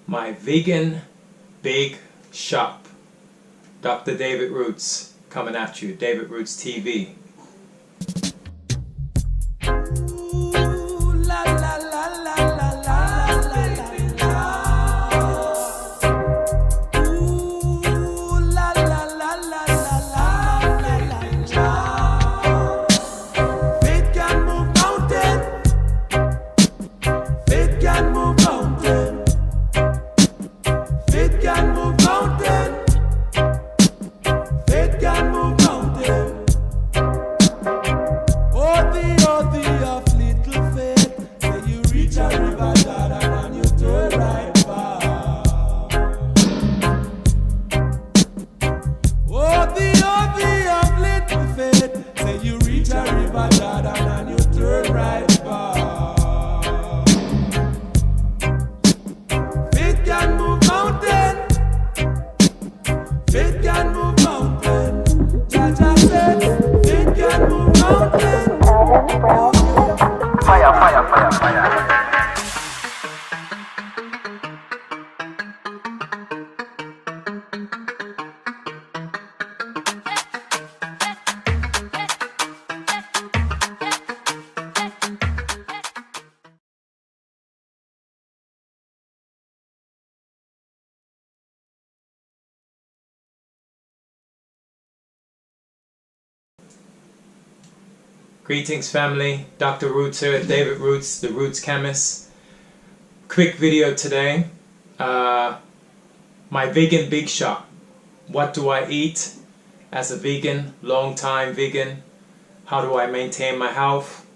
my vegan big shop. Dr. David Roots coming at you. David Roots TV. Greetings family, Dr. Roots here, David Roots, the Roots Chemist. Quick video today. My vegan big shop. What do I eat as a vegan, long time vegan? How do I maintain my health?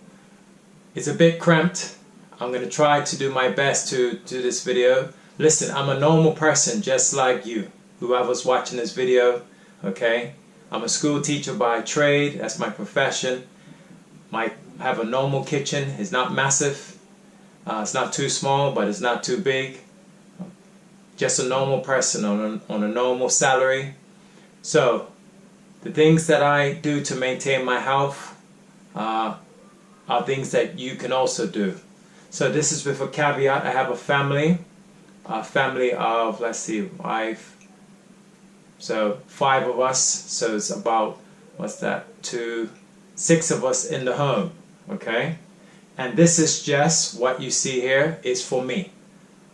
It's a bit cramped. I'm going to try to do my best to do this video. Listen, I'm a normal person just like you, whoever's watching this video, okay? I'm a school teacher by trade, that's my profession. I have a normal kitchen. It's not massive, it's not too small, but it's not too big. Just a normal person on a normal salary. So the things that I do to maintain my health are things that you can also do. So this is with a caveat. I have a family of, let's see, five of us. So it's about, what's that, 6 of us in the home, okay? And this is just what you see here is for me,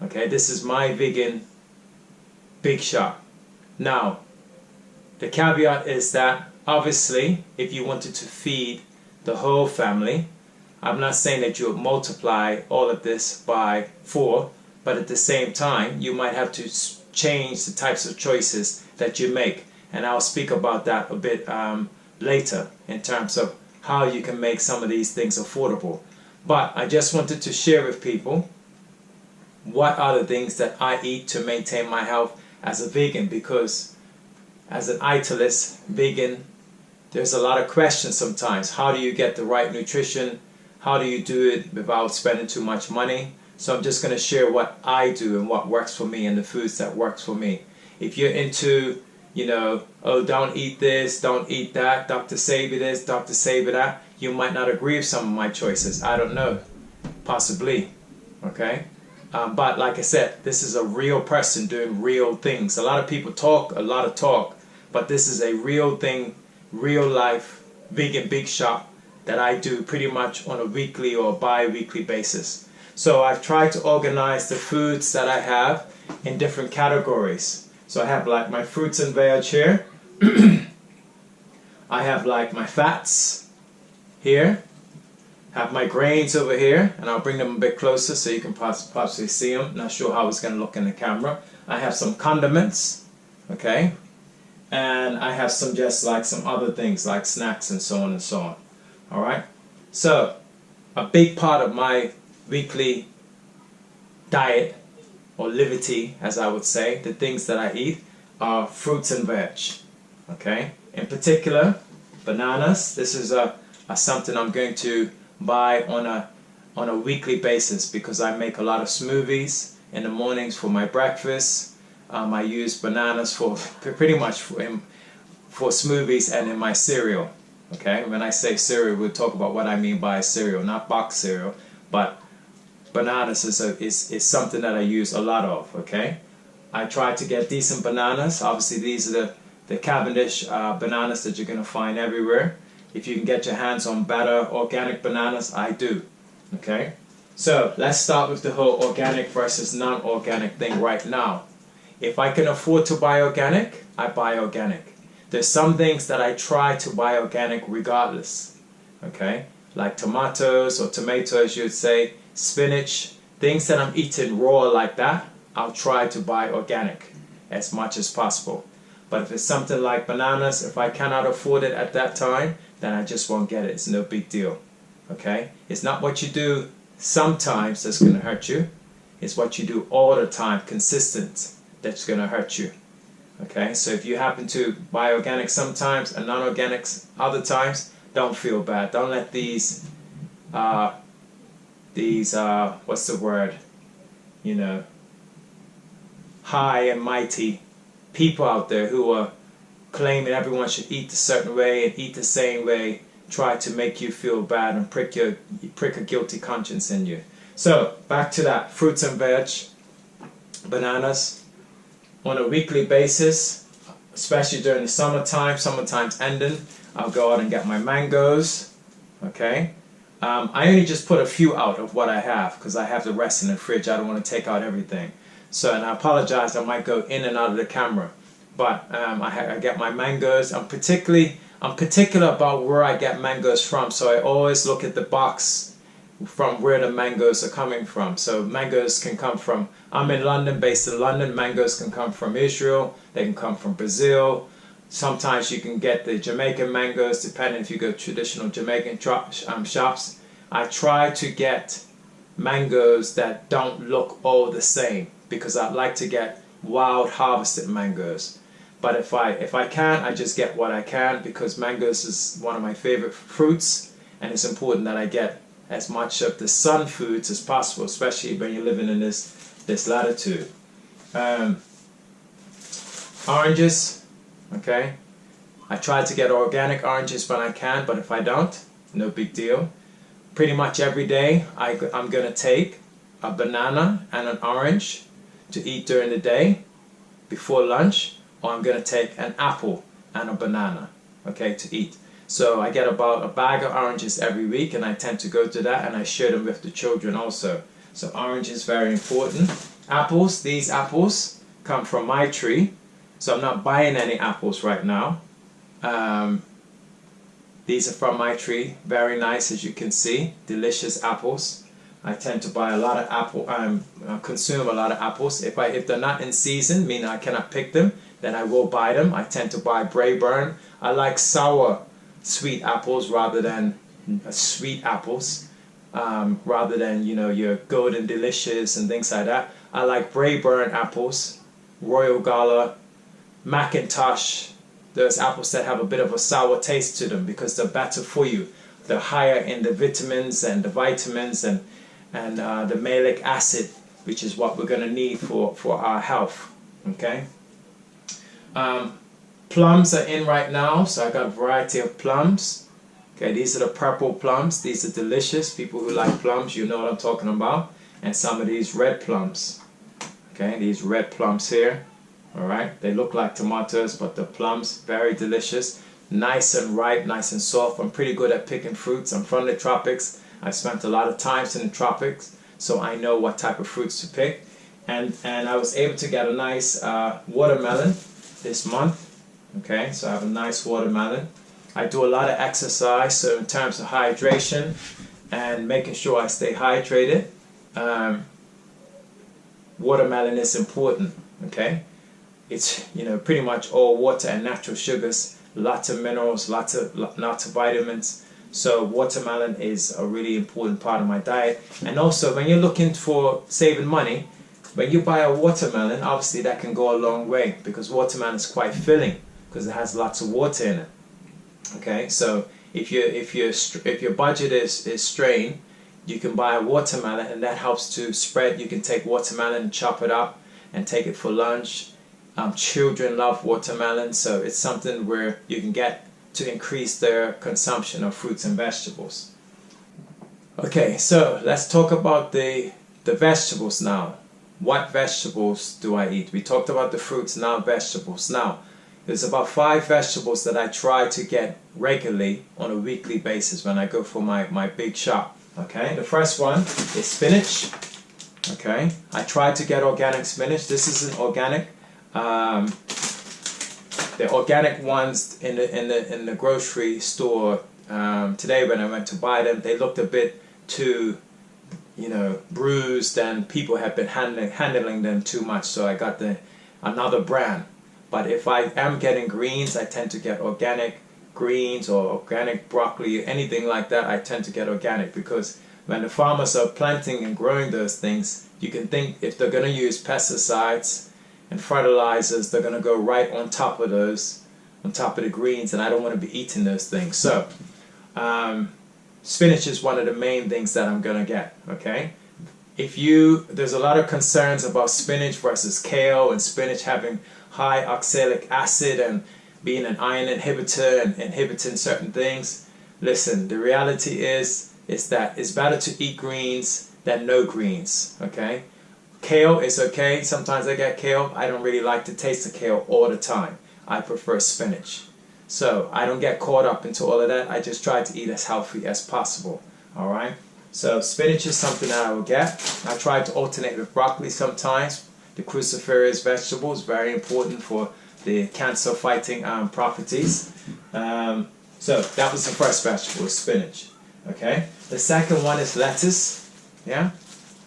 okay? This is my vegan big shop. Now, the caveat is that obviously if you wanted to feed the whole family, I'm not saying that you would multiply all of this by 4, but at the same time you might have to change the types of choices that you make, and I'll speak about that a bit later in terms of how you can make some of these things affordable. But I just wanted to share with people what are the things that I eat to maintain my health as a vegan, because as an italist vegan, there's a lot of questions sometimes. How do you get the right nutrition? How do you do it without spending too much money? So I'm just going to share what I do and what works for me and the foods that works for me. If you're into, you know, oh, don't eat this, don't eat that, Dr. Sabi this, Dr. Sabi that, you might not agree with some of my choices. I don't know. Possibly. Okay? But like I said, this is a real person doing real things. A lot of people talk, a lot of talk, but this is a real thing, real life, vegan big shop that I do pretty much on a weekly or bi-weekly basis. So I've tried to organize the foods that I have in different categories. So I have like my fruits and veg here. I have like my fats here. Have my grains over here, and I'll bring them a bit closer so you can possibly see them. Not sure how it's going to look in the camera. I have some condiments, okay? And I have some just like some other things like snacks and so on and so on. Alright? So, a big part of my weekly diet, or livity as I would say, the things that I eat are fruits and veg. Okay? In particular, bananas. This is something I'm going to buy on a weekly basis because I make a lot of smoothies in the mornings for my breakfast. I use bananas for pretty much for smoothies and in my cereal. Okay, when I say cereal, we'll talk about what I mean by cereal, not box cereal, but bananas is something that I use a lot of, okay? I try to get decent bananas. Obviously these are the Cavendish bananas that you're going to find everywhere. If you can get your hands on better organic bananas, I do, okay? So let's start with the whole organic versus non-organic thing right now. If I can afford to buy organic, I buy organic. There's some things that I try to buy organic regardless, okay? Like tomatoes or tomatoes, you'd say, spinach, things that I'm eating raw like that, I'll try to buy organic as much as possible. But if it's something like bananas, if I cannot afford it at that time, then I just won't get it. It's no big deal, okay? It's not what you do sometimes that's going to hurt you. It's what you do all the time, consistent, that's going to hurt you. Okay, so if you happen to buy organic sometimes and non-organics other times, don't feel bad. Don't let these what's the word, you know, high and mighty people out there who are claiming everyone should eat a certain way and eat the same way try to make you feel bad and prick a guilty conscience in you. So back to that, fruits and veg, bananas. On a weekly basis, especially during the summertime's ending, I'll go out and get my mangoes, okay? I only just put a few out of what I have because I have the rest in the fridge. I don't want to take out everything. So, and I apologize, I might go in and out of the camera. But I get my mangoes. I'm particular about where I get mangoes from, so I always look at the box from where the mangoes are coming from. So mangoes can come from, I'm in London, based in London, mangoes can come from Israel, they can come from Brazil. Sometimes you can get the Jamaican mangoes, depending if you go traditional Jamaican shops. I try to get mangoes that don't look all the same because I like to get wild harvested mangoes. But if I can, I just get what I can because mangoes is one of my favorite fruits, and it's important that I get as much of the sun foods as possible, especially when you're living in this latitude. Oranges, okay? I try to get organic oranges when I can, but if I don't, no big deal. Pretty much every day I'm going to take a banana and an orange to eat during the day before lunch, or I'm going to take an apple and a banana, okay, to eat. So I get about a bag of oranges every week, and I tend to go to that, and I share them with the children also. So orange is very important. Apples, these apples come from my tree, so I'm not buying any apples right now. These are from my tree, very nice, as you can see, delicious apples. I tend to buy a lot of apple, consume a lot of apples. If they're not in season, meaning I cannot pick them, then I will buy them. I tend to buy Braeburn. I like sour sweet apples rather than sweet apples, rather than, you know, your Golden Delicious and things like that. I like Braeburn apples, Royal Gala, Macintosh, those apples that have a bit of a sour taste to them because they're better for you. They're higher in the vitamins and the the malic acid, which is what we're going to need for our health, okay? Plums are in right now, so I got a variety of plums. Okay, these are the purple plums. These are delicious. People who like plums, you know what I'm talking about. And some of these red plums. Okay, these red plums here. Alright, they look like tomatoes, but the plums, very delicious. Nice and ripe, nice and soft. I'm pretty good at picking fruits. I'm from the tropics. I've spent a lot of time in the tropics, so I know what type of fruits to pick. And I was able to get a nice watermelon this month. Okay, so I have a nice watermelon. I do a lot of exercise, so in terms of hydration and making sure I stay hydrated, watermelon is important, okay? It's, you know, pretty much all water and natural sugars, lots of minerals, lots of vitamins. So watermelon is a really important part of my diet. And also, when you're looking for saving money, when you buy a watermelon, obviously that can go a long way because watermelon is quite filling because it has lots of water in it. Okay, so if your budget is strained, you can buy a watermelon, and that helps to spread. You can take watermelon and chop it up and take it for lunch. Children love watermelon, so it's something where you can get to increase their consumption of fruits and vegetables. Okay, so let's talk about the the vegetables now. What vegetables do I eat? We talked about the fruits, now vegetables. Now, there's about 5 vegetables that I try to get regularly on a weekly basis when I go for my big shop. Okay, the first one is spinach. Okay, I try to get organic spinach. This is an organic. The organic ones in the grocery store today when I went to buy them, they looked a bit too, you know, bruised, and people have been handling them too much. So I got another brand. But if I am getting greens, I tend to get organic greens or organic broccoli, anything like that. I tend to get organic, because when the farmers are planting and growing those things, you can think if they're going to use pesticides and fertilizers, they're going to go right on top of those, on top of the greens, and I don't want to be eating those things. So spinach is one of the main things that I'm going to get. Okay, there's a lot of concerns about spinach versus kale, and spinach having high oxalic acid and being an iron inhibitor and inhibiting certain things. Listen, the reality is that it's better to eat greens than no greens. Okay, kale is okay. Sometimes I get kale. I don't really like the taste of kale all the time. I prefer spinach. So I don't get caught up into all of that. I just try to eat as healthy as possible. Alright? So spinach is something that I will get. I try to alternate with broccoli sometimes. The cruciferous vegetable is very important for the cancer fighting properties. So that was the first vegetable, spinach. Okay? The second one is lettuce. Yeah?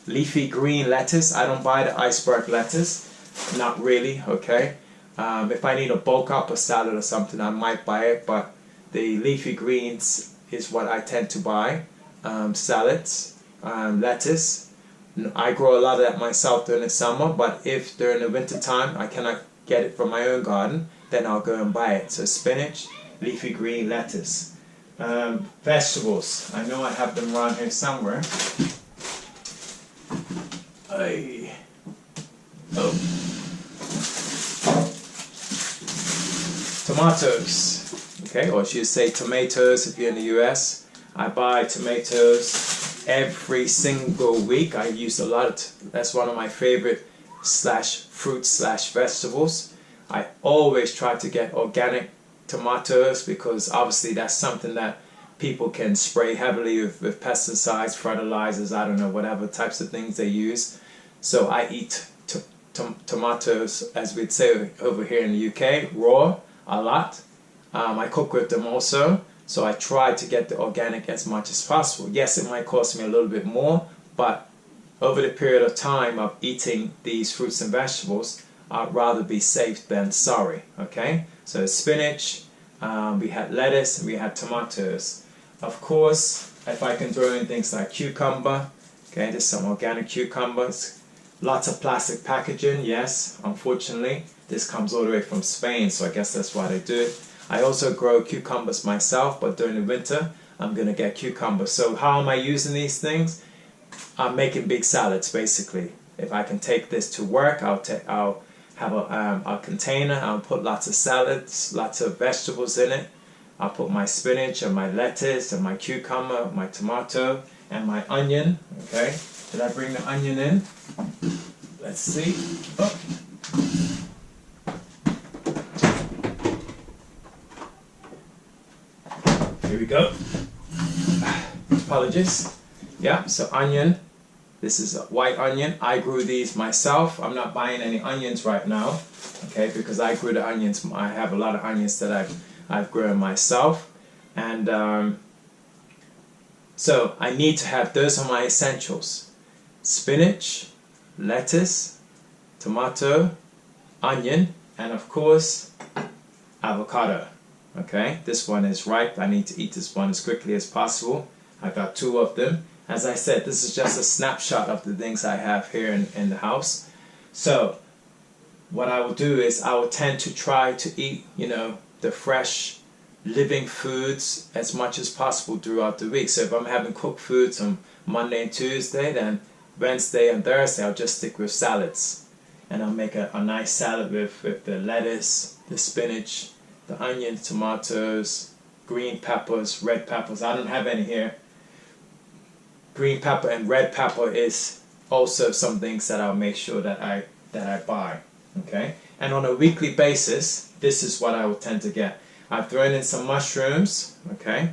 Leafy green lettuce. I don't buy the iceberg lettuce. Not really. Okay? If I need a bulk up a salad or something, I might buy it, but the leafy greens is what I tend to buy. Salads, lettuce. I grow a lot of that myself during the summer, but if during the winter time I cannot get it from my own garden, then I'll go and buy it. So spinach, leafy green, lettuce. Vegetables. I know I have them around here somewhere. Tomatoes, okay, or I should say tomatoes if you're in the US. I buy tomatoes every single week. I use a lot. That's one of my favorite fruits / vegetables. I always try to get organic tomatoes, because obviously that's something that people can spray heavily with pesticides, fertilizers, I don't know, whatever types of things they use. So I eat tomatoes, as we'd say over here in the UK, raw. A lot. I cook with them also, so I try to get the organic as much as possible. Yes, it might cost me a little bit more, but over the period of time of eating these fruits and vegetables, I'd rather be safe than sorry. Okay, so spinach, we had lettuce, and we had tomatoes. Of course, if I can throw in things like cucumber, okay, there's some organic cucumbers. Lots of plastic packaging, yes, unfortunately. This comes all the way from Spain, so I guess that's why they do it. I also grow cucumbers myself, but during the winter, I'm going to get cucumbers. So how am I using these things? I'm making big salads, basically. If I can take this to work, I'll have a container. I'll put lots of salads, lots of vegetables in it. I'll put my spinach and my lettuce and my cucumber, my tomato, and my onion. Okay, did I bring the onion in? Let's see. Oh. Here we go. Apologies. Yeah, so onion. This is a white onion. I grew these myself. I'm not buying any onions right now, okay, because I grew the onions. I have a lot of onions that I've grown myself, and so I need to have, those are my essentials: spinach, lettuce, tomato, onion, and of course avocado. Okay, this one is ripe. I need to eat this one as quickly as possible. I got 2 of them. As I said, this is just a snapshot of the things I have here in the house. So what I will do is I will tend to try to eat, you know, the fresh living foods as much as possible throughout the week. So if I'm having cooked foods on Monday and Tuesday, then Wednesday and Thursday I'll just stick with salads. And I'll make a nice salad with the lettuce, the spinach, the onions, tomatoes, green peppers, red peppers. I don't have any here. Green pepper and red pepper is also some things that I'll make sure that I buy. Okay, and on a weekly basis, this is what I will tend to get. I've thrown in some mushrooms. Okay,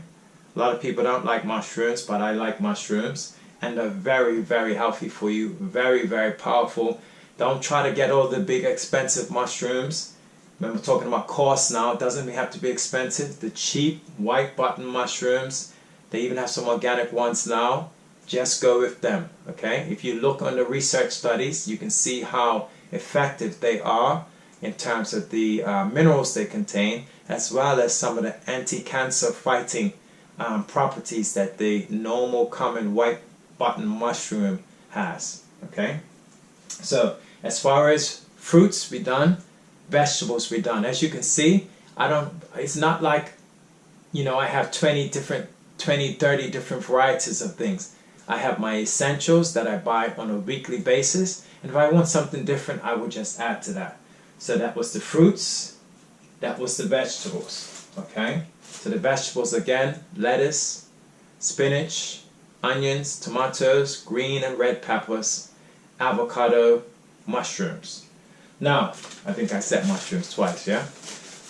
a lot of people don't like mushrooms, but I like mushrooms, and they're very, very healthy for you. Very, very powerful. Don't try to get all the big expensive mushrooms. Remember, talking about cost now. It doesn't have to be expensive. The cheap white button mushrooms, they even have some organic ones now. Just go with them. Okay, if you look on the research studies, you can see how effective they are in terms of the minerals they contain, as well as some of the anti-cancer fighting properties that the normal common white button mushroom has. Okay, so as far as fruits, we done. Vegetables, we done. As you can see, it's not like, you know, I have 30 different varieties of things. I have my essentials that I buy on a weekly basis, and if I want something different, I will just add to that. So that was the fruits, that was the vegetables. Okay, so the vegetables again: lettuce, spinach, onions, tomatoes, green and red peppers, avocado, mushrooms. Now, I think I said mushrooms twice, yeah?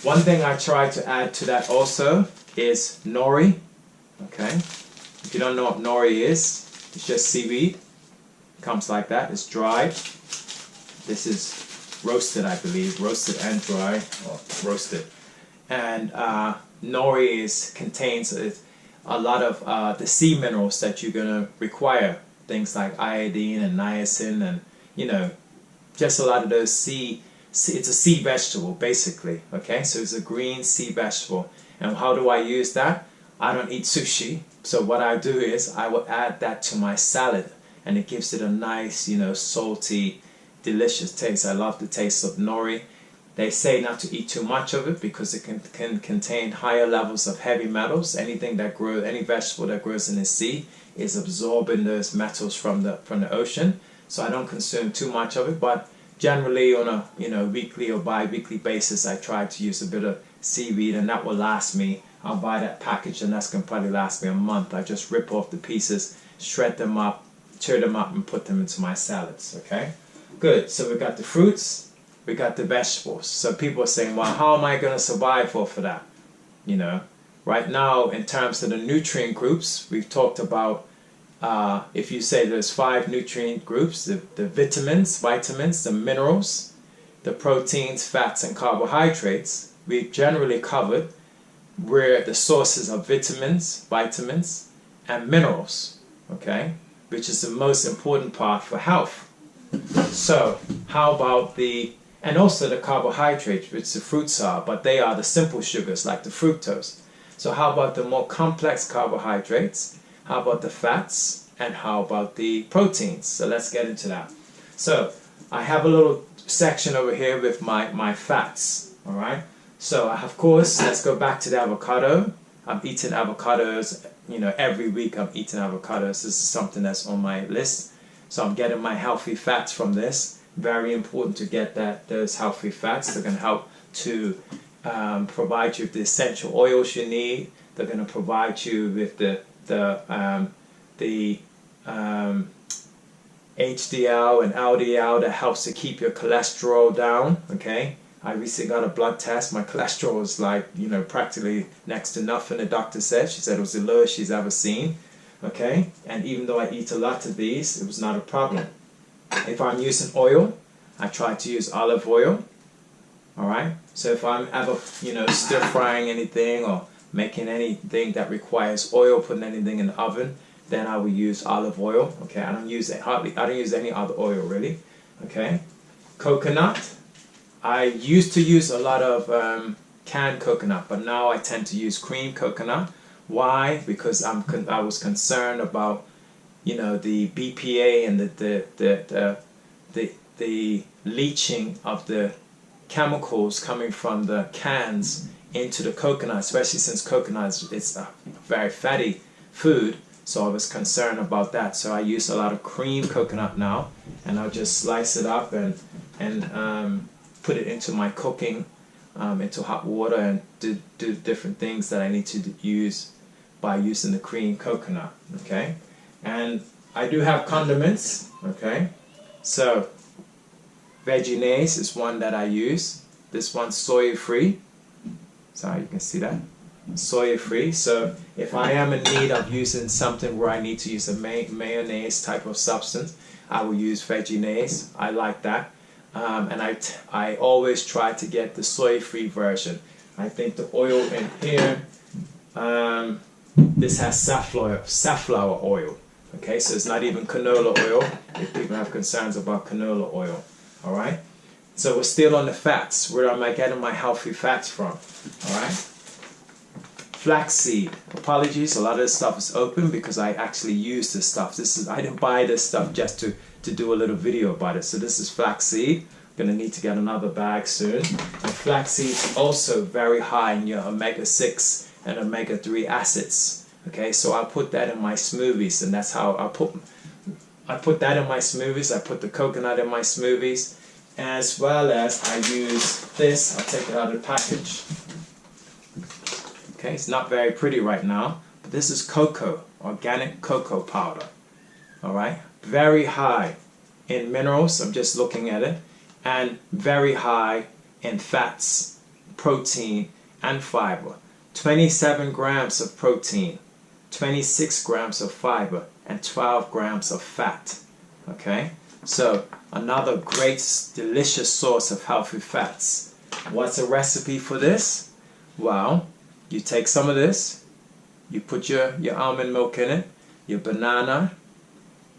One thing I try to add to that also is nori. Okay, if you don't know what nori is, it's just seaweed. It comes like that. It's dried. This is roasted, I believe. Roasted and dry. Or roasted. And nori contains a lot of the sea minerals that you're going to require. Things like iodine and niacin and, you know, just a lot of those it's a sea vegetable, basically. Okay, so it's a green sea vegetable. And how do I use that? I don't eat sushi, so what I do is I will add that to my salad, and it gives it a nice, you know, salty, delicious taste. I love the taste of nori. They say not to eat too much of it because it can contain higher levels of heavy metals. Anything that grows, any vegetable that grows in the sea is absorbing those metals from the ocean. So I don't consume too much of it, but generally on a, you know, weekly or bi-weekly basis, I try to use a bit of seaweed, and that will last me. I'll buy that package, and that's going to probably last me a month. I just rip off the pieces, shred them up, tear them up, and put them into my salads. Okay, good. So we got the fruits, we got the vegetables. So people are saying, well, how am I going to survive off of that? You know, right now, in terms of the nutrient groups, we've talked about, if you say there's 5 nutrient groups, the vitamins, the minerals, the proteins, fats, and carbohydrates, we've generally covered where the sources of vitamins, and minerals, okay, which is the most important part for health. So how about and also the carbohydrates, which the fruits are, but they are the simple sugars like the fructose. So how about the more complex carbohydrates? How about the fats? And how about the proteins? So let's get into that. So I have a little section over here with my fats, all right? So of course, let's go back to the avocado. I'm eating avocados, you know, every week I'm eating avocados. This is something that's on my list. So I'm getting my healthy fats from this. Very important to get those healthy fats. They're going to help to provide you with the essential oils you need. They're going to provide you with the HDL and LDL that helps to keep your cholesterol down. Okay, I recently got a blood test. My cholesterol was like, you know, practically next to nothing. The doctor said, she said it was the lowest she's ever seen. Okay, and even though I eat a lot of these, it was not a problem. If I'm using oil, I try to use olive oil. All right, so if I'm ever, you know, stir frying anything or making anything that requires oil, putting anything in the oven, then I will use olive oil. Okay, I don't use any other oil really. Okay, coconut. I used to use a lot of canned coconut, but now I tend to use cream coconut. Why? Because I was concerned about, you know, the BPA and the leaching of the chemicals coming from the cans into the coconut, especially since coconut is a very fatty food. So I was concerned about that. So I use a lot of cream coconut now, and I'll just slice it up and put it into my cooking, into hot water, and do different things that I need to use by using the cream coconut. Okay, and I do have condiments, okay? So, Veggies is one that I use. This one's soy free. So you can see that. Soy free. So if I am in need of using something where I need to use a mayonnaise type of substance, I will use Veggies. I like that. And I always try to get the soy free version. I think the oil in here, this has safflower oil. Okay, so it's not even canola oil if people have concerns about canola oil. Alright, so we're still on the fats. Where am I getting my healthy fats from? Alright, flaxseed. Apologies, a lot of this stuff is open because I actually use this stuff. I didn't buy this stuff just to do a little video about it. So this is flaxseed. I'm going to need to get another bag soon. And flaxseed is also very high in your omega-6 and omega-3 acids. Okay, so I'll put that in my smoothies, and that's how I put that in my smoothies. I put the coconut in my smoothies, as well as I use this. I'll take it out of the package. Okay, it's not very pretty right now, but this is cocoa, organic cocoa powder. Alright, very high in minerals, I'm just looking at it, and very high in fats, protein, and fiber. 27 grams of protein, 26 grams of fiber, and 12 grams of fat. Okay, so another great delicious source of healthy fats. What's a recipe for this? Well, you take some of this, you put your almond milk in it, your banana,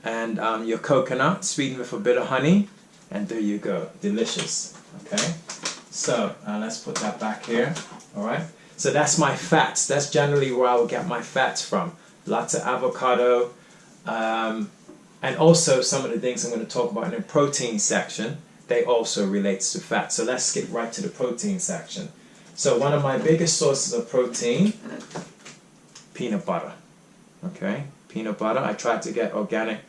and your coconut, sweetened with a bit of honey, and there you go, delicious. Okay, so let's put that back here. Alright, so that's my fats. That's generally where I will get my fats from. Lots of avocado, and also some of the things I'm going to talk about in the protein section, they also relates to fat. So let's get right to the protein section. So one of my biggest sources of protein, peanut butter. Okay, peanut butter. I try to get organic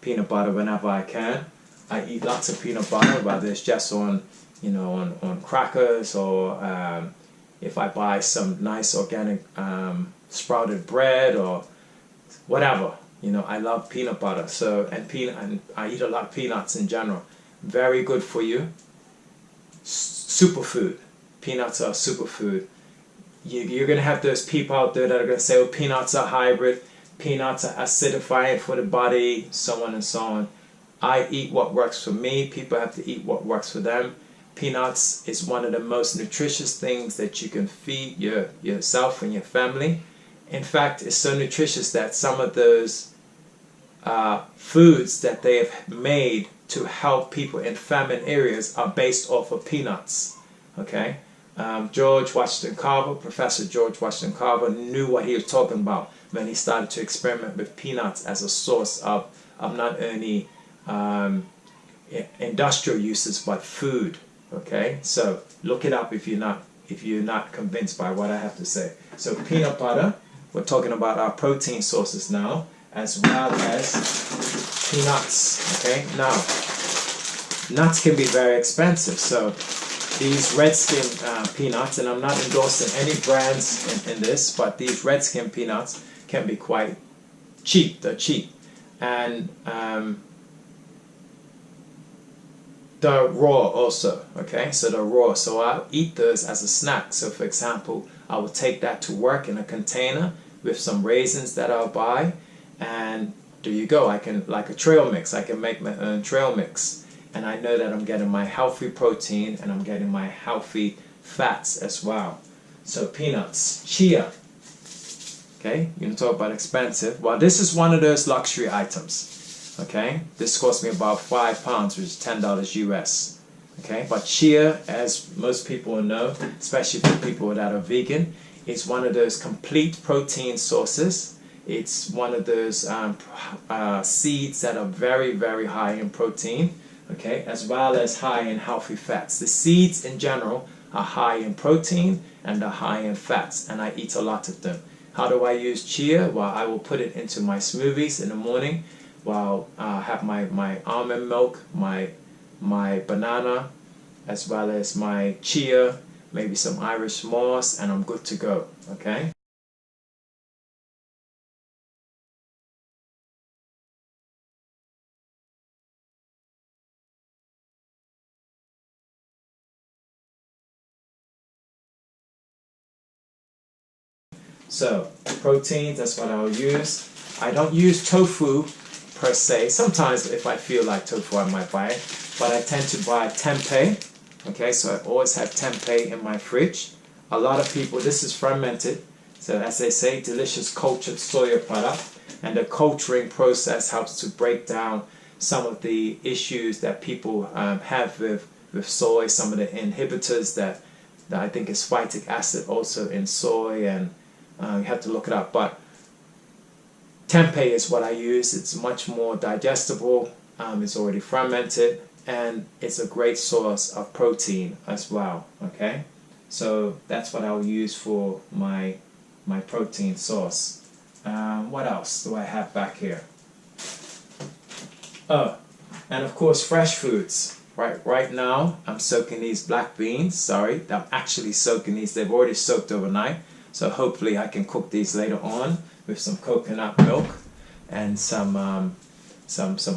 peanut butter whenever I can. I eat lots of peanut butter, whether it's just on, you know, on crackers, or if I buy some nice organic sprouted bread or whatever. You know, I love peanut butter. So and I eat a lot of peanuts in general. Very good for you. Superfood. Peanuts are superfood. You're gonna have those people out there that are gonna say, "Oh, peanuts are hybrid. Peanuts are acidifying for the body," so on and so on. I eat what works for me. People have to eat what works for them. Peanuts is one of the most nutritious things that you can feed yourself and your family. In fact, it's so nutritious that some of those foods that they have made to help people in famine areas are based off of peanuts. Okay, George Washington Carver, Professor George Washington Carver, knew what he was talking about when he started to experiment with peanuts as a source of not only industrial uses but food. Okay, so look it up if you're not convinced by what I have to say. So peanut butter, we're talking about our protein sources now, as well as peanuts. Okay, now nuts can be very expensive, so these Redskin peanuts, and I'm not endorsing any brands in this, but these Redskin peanuts can be quite cheap. They're cheap, and they're raw also. Okay, so they're raw, so I'll eat those as a snack. So for example, I will take that to work in a container with some raisins that I'll buy, and there you go. I can, like a trail mix, I can make my own trail mix, and I know that I'm getting my healthy protein and I'm getting my healthy fats as well. So peanuts, chia. Okay, you can talk about expensive. Well, this is one of those luxury items. Okay, this cost me about £5, which is $10 US. Okay, but chia, as most people know, especially for people that are vegan, is one of those complete protein sources. It's one of those seeds that are very, very high in protein, okay, as well as high in healthy fats. The seeds in general are high in protein and are high in fats, and I eat a lot of them. How do I use chia? Well, I will put it into my smoothies in the morning. Well, I have my almond milk, my banana, as well as my chia, maybe some Irish moss, and I'm good to go. Okay. So proteins, that's what I'll use. I don't use tofu per se. Sometimes if I feel like tofu, I might buy it, but I tend to buy tempeh. Okay, so I always have tempeh in my fridge. A lot of people, this is fermented, so as they say, delicious cultured soya product, and the culturing process helps to break down some of the issues that people have with soy, some of the inhibitors that I think is phytic acid also in soy, and you have to look it up. But tempeh is what I use. It's much more digestible, it's already fermented, and it's a great source of protein as well. Okay, so that's what I'll use for my protein source. What else do I have back here? Oh, and of course fresh foods. Right now I'm soaking these black beans. Sorry, I'm actually soaking these. They've already soaked overnight, so hopefully I can cook these later on with some coconut milk and some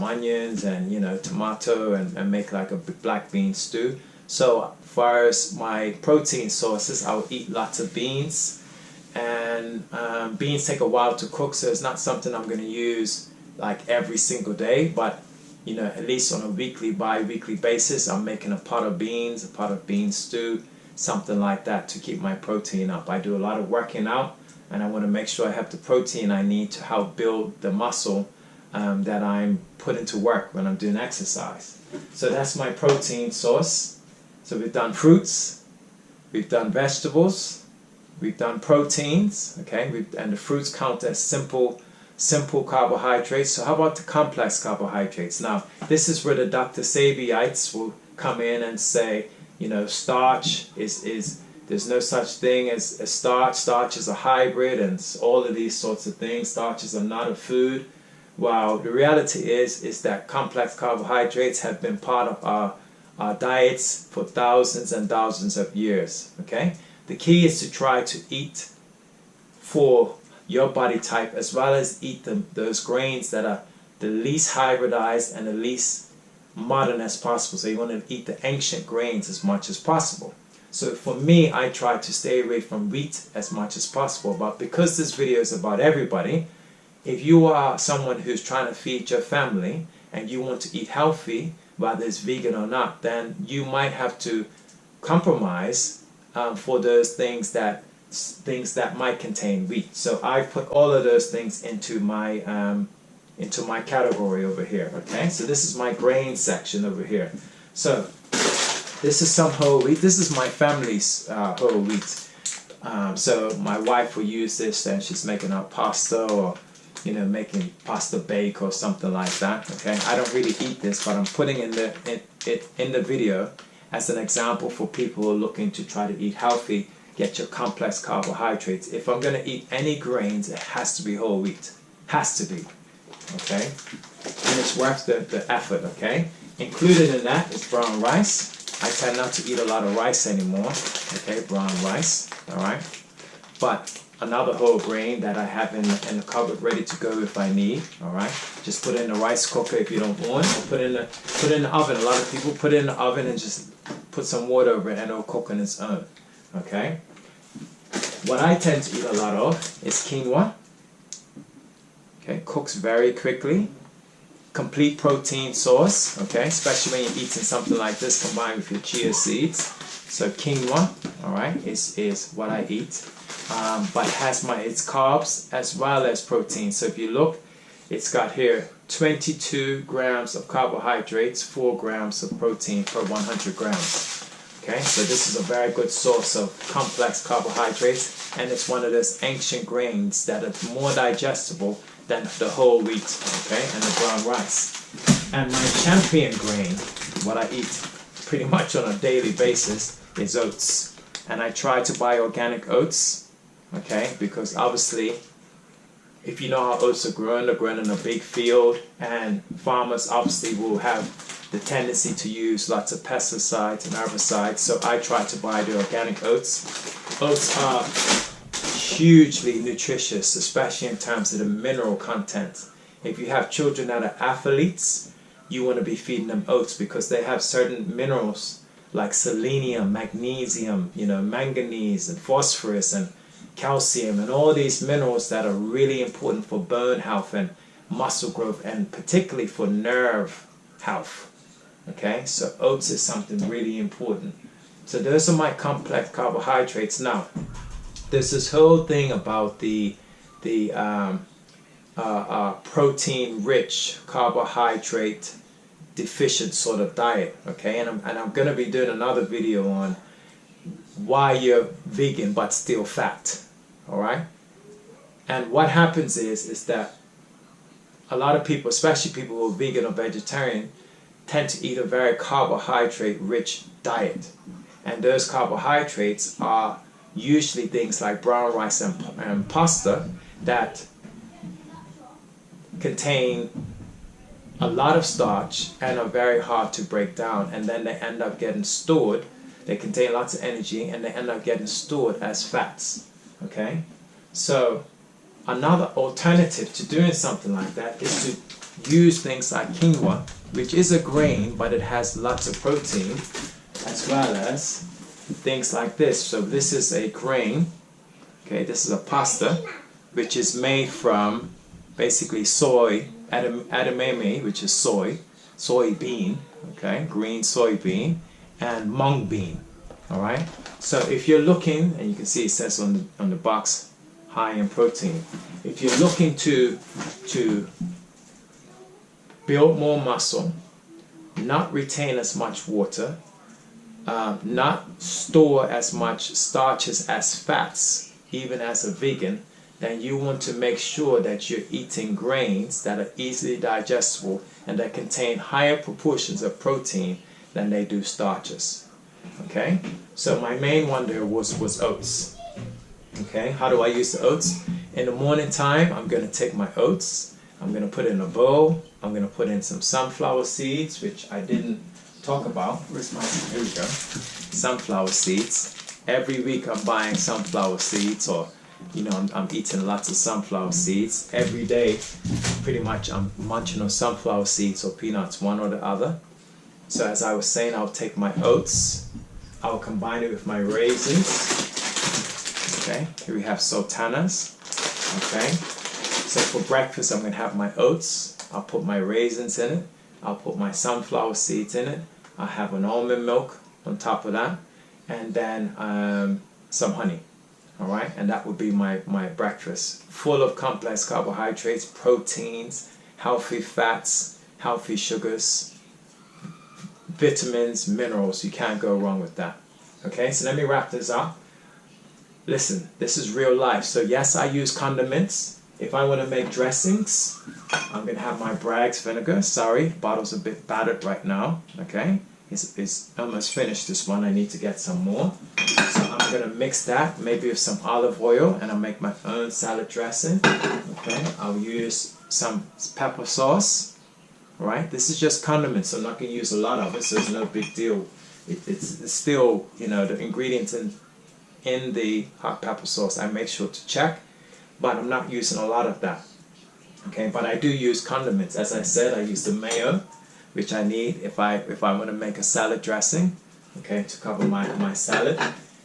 onions and, you know, tomato, and make like a black bean stew. So as far as my protein sources, I'll eat lots of beans, and beans take a while to cook, so it's not something I'm going to use like every single day, but you know, at least on a weekly, bi-weekly basis, I'm making a pot of beans stew, something like that, to keep my protein up. I do a lot of working out, and I want to make sure I have the protein I need to help build the muscle that I'm putting to work when I'm doing exercise. So that's my protein source. So we've done fruits, we've done vegetables, we've done proteins, okay, and the fruits count as simple carbohydrates. So how about the complex carbohydrates? Now, this is where the Dr. Sabyites will come in and say, you know, starch is there's no such thing as starch. Starch is a hybrid, and all of these sorts of things. Starches are not a food. Well, the reality is that complex carbohydrates have been part of our diets for thousands and thousands of years. Okay, the key is to try to eat for your body type, as well as eat those grains that are the least hybridized and the least modern as possible. So you want to eat the ancient grains as much as possible. So for me, I try to stay away from wheat as much as possible. But because this video is about everybody, if you are someone who's trying to feed your family and you want to eat healthy, whether it's vegan or not, then you might have to compromise for those things that might contain wheat. So I put all of those things into my category over here. Okay, so this is my grain section over here. So this is some whole wheat. This is my family's whole wheat. So my wife will use this, and she's making out pasta, or you know, making pasta bake or something like that. Okay, I don't really eat this, but I'm putting it in the video as an example for people who are looking to try to eat healthy. Get your complex carbohydrates. If I'm going to eat any grains, it has to be whole wheat. Has to be. Okay? And it's worth the effort, okay? Included in that is brown rice. I tend not to eat a lot of rice anymore. Okay, brown rice. Alright? But another whole grain that I have in the cupboard ready to go if I need. Alright? Just put it in the rice cooker if you don't want. Or put it in the oven. A lot of people put it in the oven and just put some water over it and it'll cook on its own. Okay, what I tend to eat a lot of is quinoa. Okay, cooks very quickly, complete protein source. Okay, especially when you're eating something like this combined with your chia seeds. So quinoa, all right, is what I eat, but has its carbs as well as protein. So if you look, it's got here 22 grams of carbohydrates, 4 grams of protein per 100 grams. Okay, so this is a very good source of complex carbohydrates, and it's one of those ancient grains that are more digestible than the whole wheat, okay, and the brown rice. And my champion grain, what I eat pretty much on a daily basis, is oats. And I try to buy organic oats, okay, because obviously, if you know how oats are grown, they're grown in a big field, and farmers obviously will have the tendency to use lots of pesticides and herbicides, so I try to buy the organic oats. Oats are hugely nutritious, especially in terms of the mineral content. If you have children that are athletes, you want to be feeding them oats because they have certain minerals like selenium, magnesium, you know, manganese and phosphorus, calcium, and all these minerals that are really important for bone health and muscle growth, and particularly for nerve health. Okay, so oats is something really important. So those are my complex carbohydrates. Now, there's this whole thing about the protein-rich, carbohydrate deficient sort of diet. Okay, and I'm going to be doing another video on why you're vegan but still fat. All right, and what happens is that a lot of people, especially people who are vegan or vegetarian, tend to eat a very carbohydrate-rich diet, and those carbohydrates are usually things like brown rice and pasta that contain a lot of starch and are very hard to break down, and then they end up getting stored. They contain lots of energy and they end up getting stored as fats. Okay, so another alternative to doing something like that is to use things like quinoa, which is a grain but it has lots of protein, as well as things like this. So this is a grain, okay, this is a pasta which is made from basically soy, edamame, which is soybean, okay, green soybean, and mung bean. All right, so if you're looking, and you can see it says on the box, high in protein. If you're looking to build more muscle, not retain as much water, not store as much starches as fats, even as a vegan, then you want to make sure that you're eating grains that are easily digestible and that contain higher proportions of protein than they do starches. Okay, so my main one there was oats. Okay, how do I use the oats? In the morning time, I'm going to take my oats, I'm going to put it in a bowl, I'm going to put in some sunflower seeds, which I didn't talk about. Where's my, here we go, sunflower seeds. Every week I'm buying sunflower seeds, or you know, I'm eating lots of sunflower seeds. Every day, pretty much I'm munching on sunflower seeds or peanuts, one or the other. So as I was saying, I'll take my oats, I'll combine it with my raisins. Okay, here we have sultanas. Okay, so for breakfast I'm going to have my oats, I'll put my raisins in it, I'll put my sunflower seeds in it, I'll have an almond milk on top of that, and then some honey. Alright, and that would be my breakfast, full of complex carbohydrates, proteins, healthy fats, healthy sugars, vitamins, minerals. You can't go wrong with that. Okay, so let me wrap this up. Listen, this is real life. So yes, I use condiments. If I want to make dressings, I'm going to have my Bragg's vinegar. Sorry, bottle's a bit battered right now. Okay, it's almost finished, this one. I need to get some more. So I'm going to mix that maybe with some olive oil, and I'll make my own salad dressing. Okay, I'll use some pepper sauce. Right, this is just condiments, so I'm not going to use a lot of it, so it's no big deal. It's still, you know, the ingredients in the hot pepper sauce I make sure to check, but I'm not using a lot of that. Okay, but I do use condiments. As I said, I use the mayo, which I need if I want to make a salad dressing, okay, to cover my salad.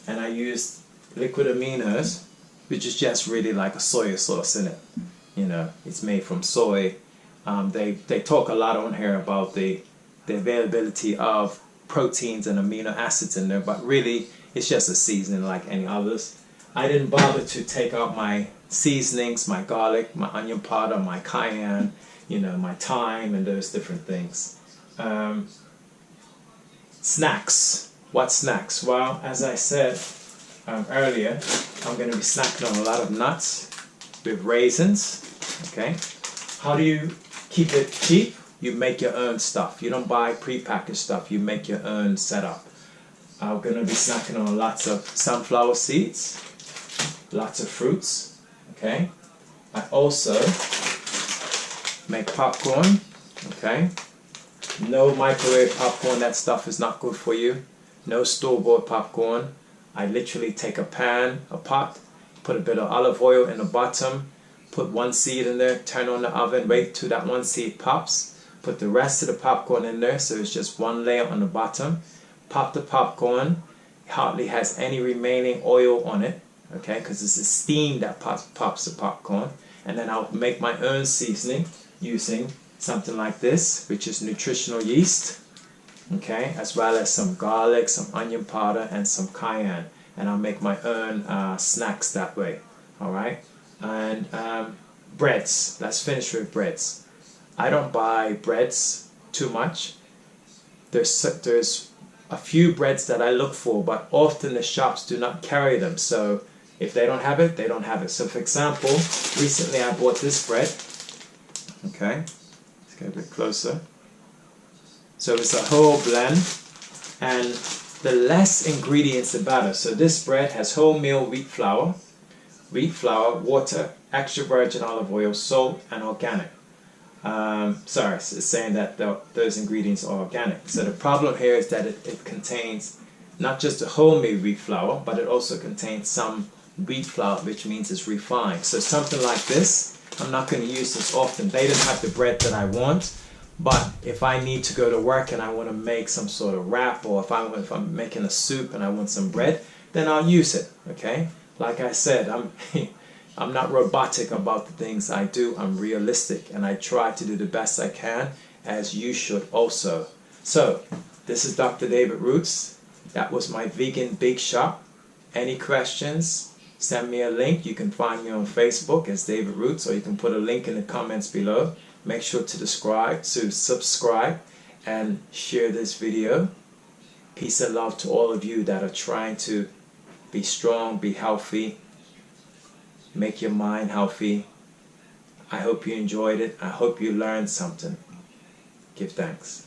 And I use liquid aminos, which is just really like a soy sauce in it. You know, it's made from soy. They talk a lot on here about the availability of proteins and amino acids in there, but really it's just a seasoning like any others. I didn't bother to take out my seasonings, my garlic, my onion powder, my cayenne, you know, my thyme, and those different things. Snacks. What snacks? Well, as I said earlier, I'm going to be snacking on a lot of nuts with raisins. Okay, how do you keep it cheap? You make your own stuff. You don't buy prepackaged stuff. You make your own setup. I'm going to be snacking on lots of sunflower seeds, lots of fruits. Okay, I also make popcorn. Okay, no microwave popcorn. That stuff is not good for you. No store-bought popcorn. I literally take a pan, a pot, put a bit of olive oil in the bottom, put one seed in there, turn on the oven, wait till that one seed pops, put the rest of the popcorn in there, so it's just one layer on the bottom. Pop the popcorn, hardly has any remaining oil on it, okay, because it's the steam that pops the popcorn. And then I'll make my own seasoning using something like this, which is nutritional yeast, okay, as well as some garlic, some onion powder, and some cayenne. And I'll make my own snacks that way, all right? And breads, let's finish with breads. I don't buy breads too much. There's a few breads that I look for, but often the shops do not carry them. So if they don't have it, they don't have it. So for example, recently I bought this bread. Okay, let's get a bit closer. So it's a whole blend, and the less ingredients the better. So this bread has wholemeal wheat flour, water, extra virgin olive oil, salt, and organic. Sorry, it's saying that those ingredients are organic. So the problem here is that it contains not just the wholemeal wheat flour, but it also contains some wheat flour, which means it's refined. So something like this, I'm not going to use this often. They don't have the bread that I want, but if I need to go to work and I want to make some sort of wrap, or if I'm making a soup and I want some bread, then I'll use it, okay? Like I said, I'm not robotic about the things I do. I'm realistic, and I try to do the best I can, as you should also. So, this is Dr. David Roots. That was my vegan big shop. Any questions? Send me a link. You can find me on Facebook as David Roots, or you can put a link in the comments below. Make sure to subscribe and share this video. Peace and love to all of you that are trying to be strong, be healthy, make your mind healthy. I hope you enjoyed it. I hope you learned something. Give thanks.